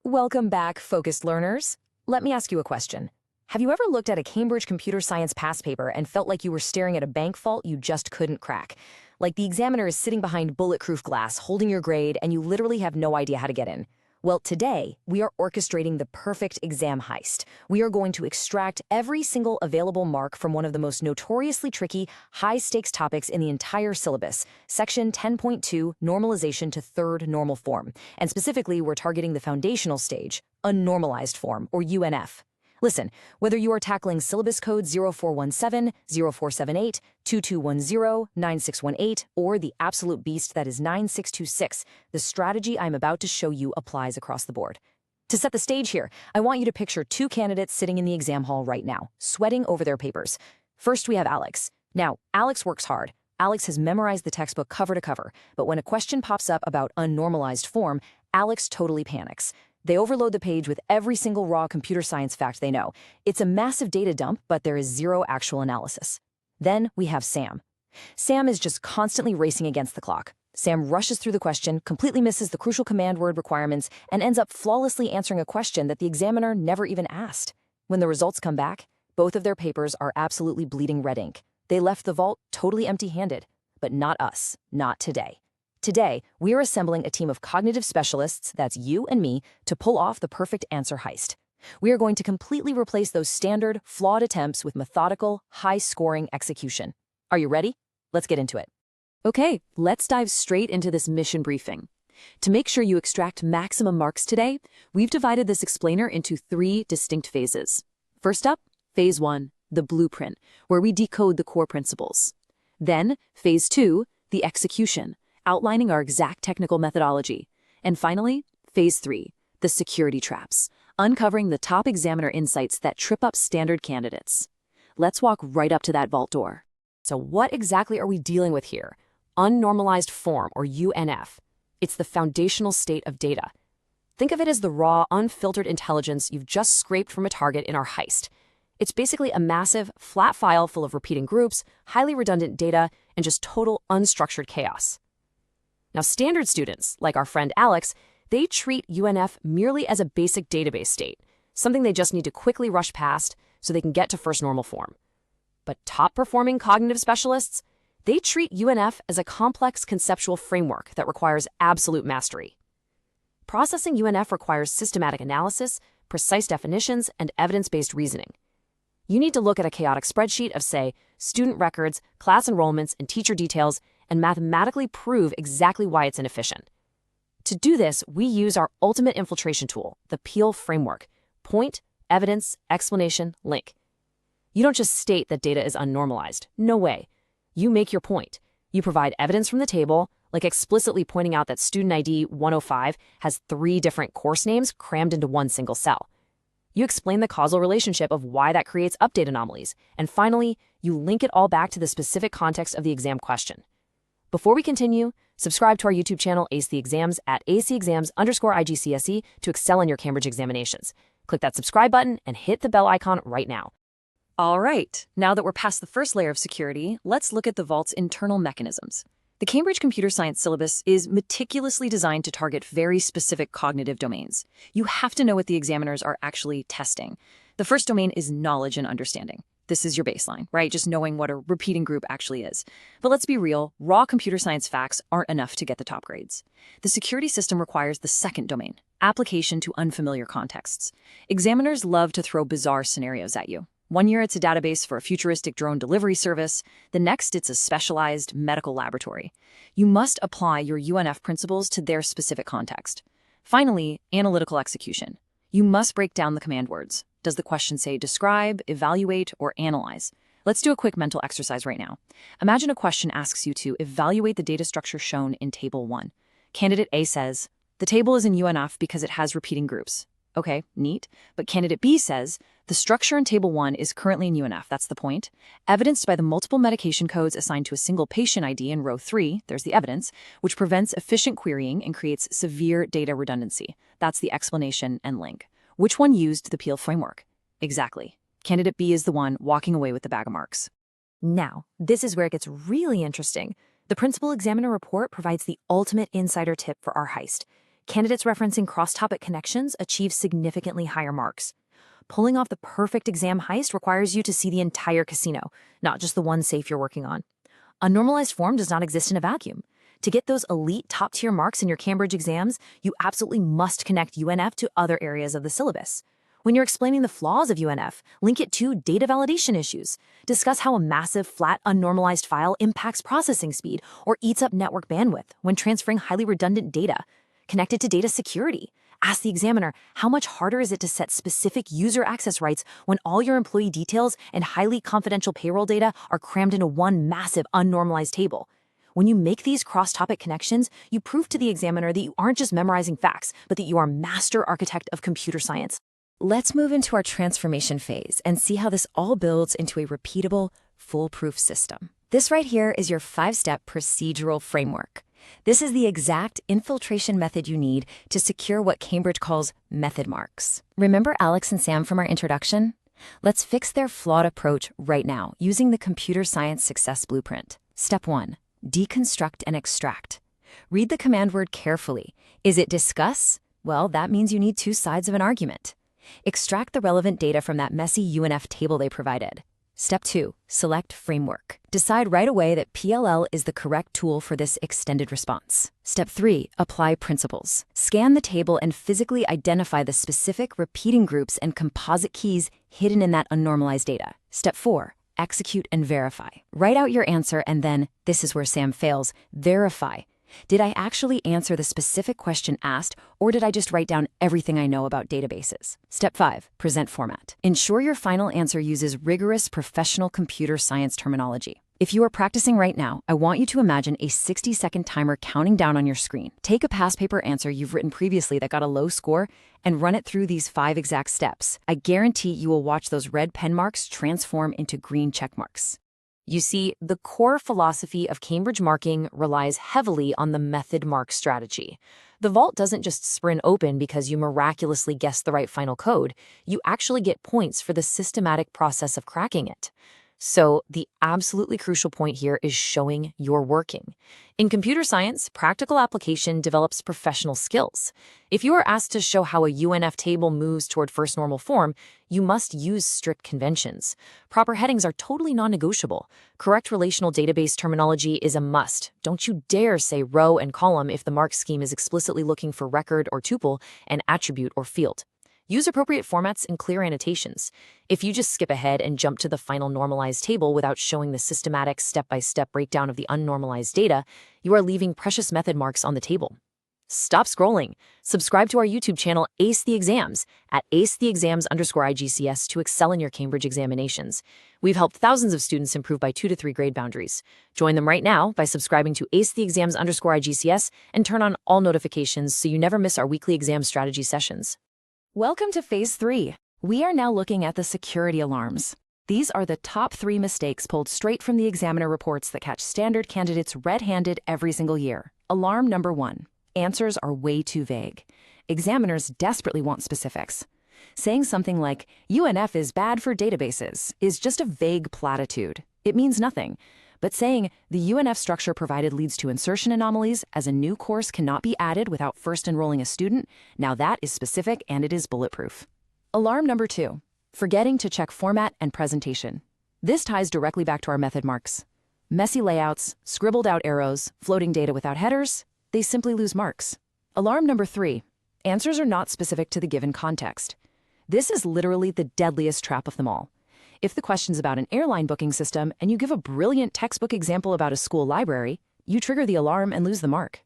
Welcome back, focused learners. Let me ask you a question. Have you ever looked at a Cambridge computer science past paper and felt like you were staring at a bank vault you just couldn't crack? Like the examiner is sitting behind bulletproof glass, holding your grade, and you literally have no idea how to get in? Well, today, we are orchestrating the perfect exam heist. We are going to extract every single available mark from one of the most notoriously tricky, high-stakes topics in the entire syllabus, Section 10.2, Normalization to Third Normal Form. And specifically, we're targeting the foundational stage, Unnormalized Form, or UNF. Listen, whether you are tackling syllabus code 0417, 0478, 2210, 9618, or the absolute beast that is 9626, the strategy I'm about to show you applies across the board. To set the stage here, I want you to picture two candidates sitting in the exam hall right now, sweating over their papers. First, we have Alex. Now, Alex works hard. Alex has memorized the textbook cover to cover, but when a question pops up about unnormalized form, Alex totally panics. They overload the page with every single raw computer science fact they know. It's a massive data dump, but there is zero actual analysis. Then we have Sam. Sam is just constantly racing against the clock. Sam rushes through the question, completely misses the crucial command word requirements, and ends up flawlessly answering a question that the examiner never even asked. When the results come back, both of their papers are absolutely bleeding red ink. They left the vault totally empty-handed. But not us, not today. Today, we are assembling a team of cognitive specialists, that's you and me, to pull off the perfect answer heist. We are going to completely replace those standard, flawed attempts with methodical, high-scoring execution. Are you ready? Let's get into it. Okay, let's dive straight into this mission briefing. To make sure you extract maximum marks today, we've divided this explainer into 3 distinct phases. First up, Phase 1, the blueprint, where we decode the core principles. Then, Phase 2, the execution, outlining our exact technical methodology. And finally, Phase 3, the security traps, uncovering the top examiner insights that trip up standard candidates. Let's walk right up to that vault door. So what exactly are we dealing with here? Unnormalized form, or UNF. It's the foundational state of data. Think of it as the raw, unfiltered intelligence you've just scraped from a target in our heist. It's basically a massive, flat file full of repeating groups, highly redundant data, and just total unstructured chaos. Now, standard students, like our friend Alex, they treat UNF merely as a basic database state, something they just need to quickly rush past so they can get to first normal form. But top-performing cognitive specialists, they treat UNF as a complex conceptual framework that requires absolute mastery. Processing UNF requires systematic analysis, precise definitions, and evidence-based reasoning. You need to look at a chaotic spreadsheet of, say, student records, class enrollments, and teacher details, and mathematically prove exactly why it's inefficient. To do this, we use our ultimate infiltration tool, the Peel framework: point, evidence, explanation, link. You don't just state that data is unnormalized. No way. You make your point. You provide evidence from the table, like explicitly pointing out that student ID 105 has 3 different course names crammed into one single cell. You explain the causal relationship of why that creates update anomalies. And finally, you link it all back to the specific context of the exam question. Before we continue, subscribe to our YouTube channel, Ace the Exams, at acexams_IGCSE to excel in your Cambridge examinations. Click that subscribe button and hit the bell icon right now. All right, now that we're past the first layer of security, let's look at the vault's internal mechanisms. The Cambridge Computer Science syllabus is meticulously designed to target very specific cognitive domains. You have to know what the examiners are actually testing. The first domain is knowledge and understanding. This is your baseline, right? Just knowing what a repeating group actually is. But let's be real, raw computer science facts aren't enough to get the top grades. The security system requires the second domain, application to unfamiliar contexts. Examiners love to throw bizarre scenarios at you. One year it's a database for a futuristic drone delivery service. The next it's a specialized medical laboratory. You must apply your UNF principles to their specific context. Finally, analytical execution. You must break down the command words. Does the question say describe, evaluate, or analyze? Let's do a quick mental exercise right now. Imagine a question asks you to evaluate the data structure shown in Table 1. Candidate A says, the table is in UNF because it has repeating groups. Okay, neat. But candidate B says, the structure in Table 1 is currently in UNF, that's the point, evidenced by the multiple medication codes assigned to a single patient ID in row 3, there's the evidence, which prevents efficient querying and creates severe data redundancy. That's the explanation and link. Which one used the Peel framework? Exactly. Candidate B is the one walking away with the bag of marks. Now, this is where it gets really interesting. The principal examiner report provides the ultimate insider tip for our heist. Candidates referencing cross-topic connections achieve significantly higher marks. Pulling off the perfect exam heist requires you to see the entire casino, not just the one safe you're working on. A normalized form does not exist in a vacuum. To get those elite top-tier marks in your Cambridge exams, you absolutely must connect UNF to other areas of the syllabus. When you're explaining the flaws of UNF, link it to data validation issues. Discuss how a massive, flat, unnormalized file impacts processing speed or eats up network bandwidth when transferring highly redundant data. Connect it to data security. Ask the examiner, how much harder is it to set specific user access rights when all your employee details and highly confidential payroll data are crammed into one massive, unnormalized table? When you make these cross-topic connections, you prove to the examiner that you aren't just memorizing facts, but that you are master architect of computer science. Let's move into our transformation phase and see how this all builds into a repeatable, foolproof system. This right here is your 5-step procedural framework. This is the exact infiltration method you need to secure what Cambridge calls method marks. Remember Alex and Sam from our introduction? Let's fix their flawed approach right now using the computer science success blueprint. Step 1. Deconstruct and extract. Read the command word carefully. Is it discuss? Well, that means you need 2 sides of an argument. Extract the relevant data from that messy UNF table they provided. Step 2. Select framework. Decide right away that PLL is the correct tool for this extended response. Step 3. Apply principles. Scan the table and physically identify the specific repeating groups and composite keys hidden in that unnormalized data. Step 4. Execute and verify. Write out your answer and then, this is where Sam fails, verify. Did I actually answer the specific question asked, or did I just write down everything I know about databases? Step 5. Present format. Ensure your final answer uses rigorous professional computer science terminology. If you are practicing right now, I want you to imagine a 60-second timer counting down on your screen. Take a past paper answer you've written previously that got a low score and run it through these 5 exact steps. I guarantee you will watch those red pen marks transform into green check marks. You see, the core philosophy of Cambridge marking relies heavily on the method mark strategy. The vault doesn't just sprint open because you miraculously guessed the right final code. You actually get points for the systematic process of cracking it. So the absolutely crucial point here is showing you're working. In computer science, practical application develops professional skills. If you are asked to show how a UNF table moves toward first normal form, you must use strict conventions. Proper headings are totally non-negotiable. Correct relational database terminology is a must. Don't you dare say row and column if the mark scheme is explicitly looking for record or tuple and attribute or field. Use appropriate formats and clear annotations. If you just skip ahead and jump to the final normalized table without showing the systematic step-by-step breakdown of the unnormalized data, you are leaving precious method marks on the table. Stop scrolling. Subscribe to our YouTube channel, Ace the Exams, at acetheexams_IGCS to excel in your Cambridge examinations. We've helped thousands of students improve by 2 to 3 grade boundaries. Join them right now by subscribing to acetheexams_IGCS and turn on all notifications so you never miss our weekly exam strategy sessions. Welcome to Phase 3. We are now looking at the security alarms. These are the top 3 mistakes pulled straight from the examiner reports that catch standard candidates red-handed every single year. Alarm number 1. Answers are way too vague. Examiners desperately want specifics. Saying something like, UNF is bad for databases, is just a vague platitude. It means nothing. But saying, the UNF structure provided leads to insertion anomalies, as a new course cannot be added without first enrolling a student, now that is specific and it is bulletproof. Alarm number 2. Forgetting to check format and presentation. This ties directly back to our method marks. Messy layouts, scribbled out arrows, floating data without headers, they simply lose marks. Alarm number 3. Answers are not specific to the given context. This is literally the deadliest trap of them all. If the question's about an airline booking system and you give a brilliant textbook example about a school library, you trigger the alarm and lose the mark.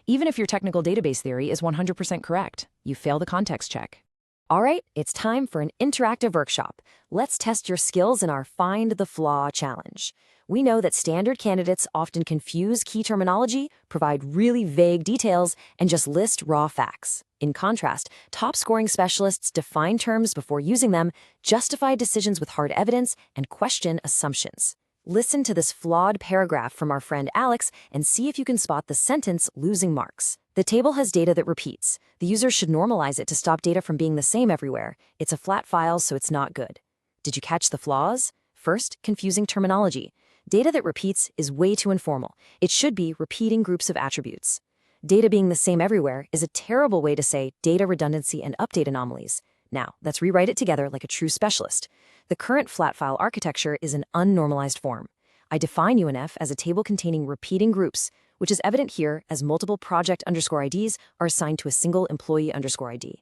Even if your technical database theory is 100% correct, you fail the context check. All right, it's time for an interactive workshop. Let's test your skills in our Find the Flaw challenge. We know that standard candidates often confuse key terminology, provide really vague details, and just list raw facts. In contrast, top-scoring specialists define terms before using them, justify decisions with hard evidence, and question assumptions. Listen to this flawed paragraph from our friend Alex and see if you can spot the sentence losing marks. The table has data that repeats. The user should normalize it to stop data from being the same everywhere. It's a flat file, so it's not good. Did you catch the flaws? First, confusing terminology. Data that repeats is way too informal. It should be repeating groups of attributes. Data being the same everywhere is a terrible way to say data redundancy and update anomalies. Now, let's rewrite it together like a true specialist. The current flat file architecture is an unnormalized form. I define UNF as a table containing repeating groups, which is evident here as multiple project_IDs are assigned to a single employee_ID.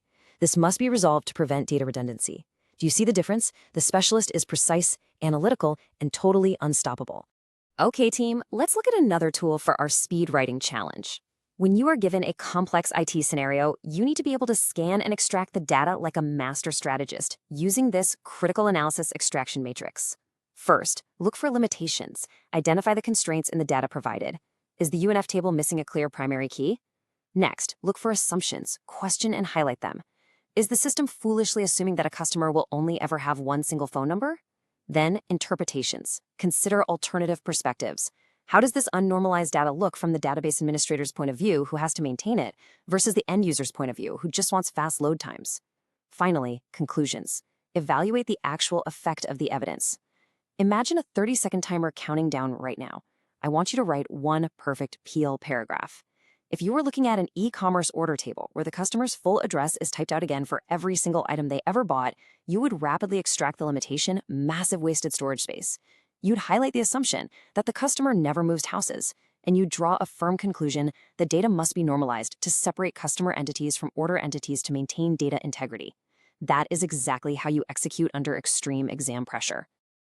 This must be resolved to prevent data redundancy. Do you see the difference? The specialist is precise, analytical, and totally unstoppable. Okay, team, let's look at another tool for our speed writing challenge. When you are given a complex IT scenario, you need to be able to scan and extract the data like a master strategist using this critical analysis extraction matrix. First, look for limitations. Identify the constraints in the data provided. Is the UNF table missing a clear primary key? Next, look for assumptions. Question and highlight them. Is the system foolishly assuming that a customer will only ever have one single phone number? Then, interpretations. Consider alternative perspectives. How does this unnormalized data look from the database administrator's point of view, who has to maintain it, versus the end user's point of view, who just wants fast load times? Finally, conclusions. Evaluate the actual effect of the evidence. Imagine a 30-second timer counting down right now. I want you to write one perfect PL paragraph. If you were looking at an e-commerce order table where the customer's full address is typed out again for every single item they ever bought, you would rapidly extract the limitation, massive wasted storage space. You'd highlight the assumption that the customer never moves houses, and you'd draw a firm conclusion that data must be normalized to separate customer entities from order entities to maintain data integrity. That is exactly how you execute under extreme exam pressure.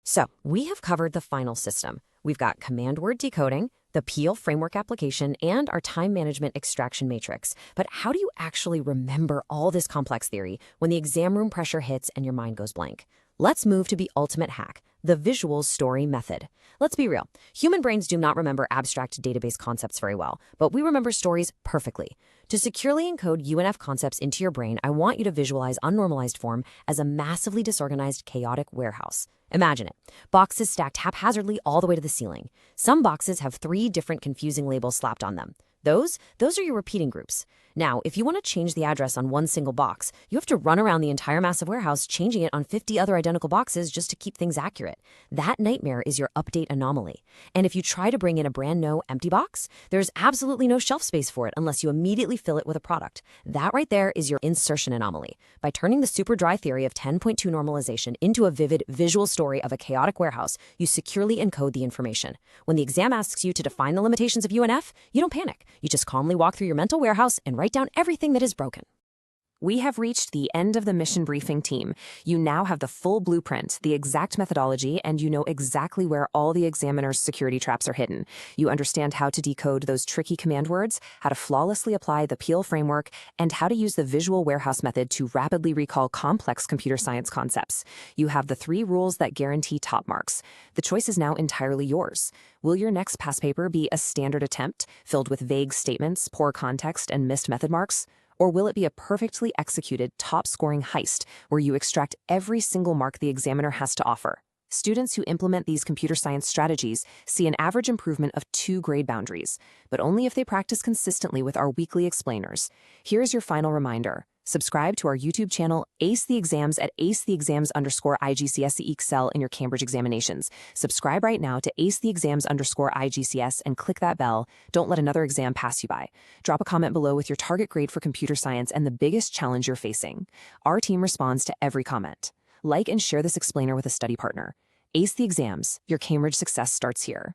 So, we have covered the final system. We've got command word decoding, the Peel framework application, and our time management extraction matrix. But how do you actually remember all this complex theory when the exam room pressure hits and your mind goes blank? Let's move to the ultimate hack, the visual story method. Let's be real. Human brains do not remember abstract database concepts very well, but we remember stories perfectly. To securely encode UNF concepts into your brain, I want you to visualize unnormalized form as a massively disorganized, chaotic warehouse. Imagine it. Boxes stacked haphazardly all the way to the ceiling. Some boxes have 3 different confusing labels slapped on them. Those are your repeating groups. Now, if you want to change the address on one single box, you have to run around the entire massive warehouse changing it on 50 other identical boxes just to keep things accurate. That nightmare is your update anomaly. And if you try to bring in a brand new empty box, there's absolutely no shelf space for it unless you immediately fill it with a product. That right there is your insertion anomaly. By turning the super dry theory of 10.2 normalization into a vivid visual story of a chaotic warehouse, you securely encode the information. When the exam asks you to define the limitations of UNF, you don't panic. You just calmly walk through your mental warehouse and write down everything that is broken. We have reached the end of the mission briefing, team. You now have the full blueprint, the exact methodology, and you know exactly where all the examiner's security traps are hidden. You understand how to decode those tricky command words, how to flawlessly apply the Peel framework, and how to use the visual warehouse method to rapidly recall complex computer science concepts. You have the 3 rules that guarantee top marks. The choice is now entirely yours. Will your next past paper be a standard attempt, filled with vague statements, poor context, and missed method marks? Or will it be a perfectly executed, top-scoring heist where you extract every single mark the examiner has to offer? Students who implement these computer science strategies see an average improvement of 2 grade boundaries, but only if they practice consistently with our weekly explainers. Here's your final reminder. Subscribe to our YouTube channel, Ace the Exams at acetheexams_IGCSE Excel in your Cambridge examinations. Subscribe right now to acetheexams_IGCS and click that bell. Don't let another exam pass you by. Drop a comment below with your target grade for computer science and the biggest challenge you're facing. Our team responds to every comment. Like and share this explainer with a study partner. Ace the Exams, your Cambridge success starts here.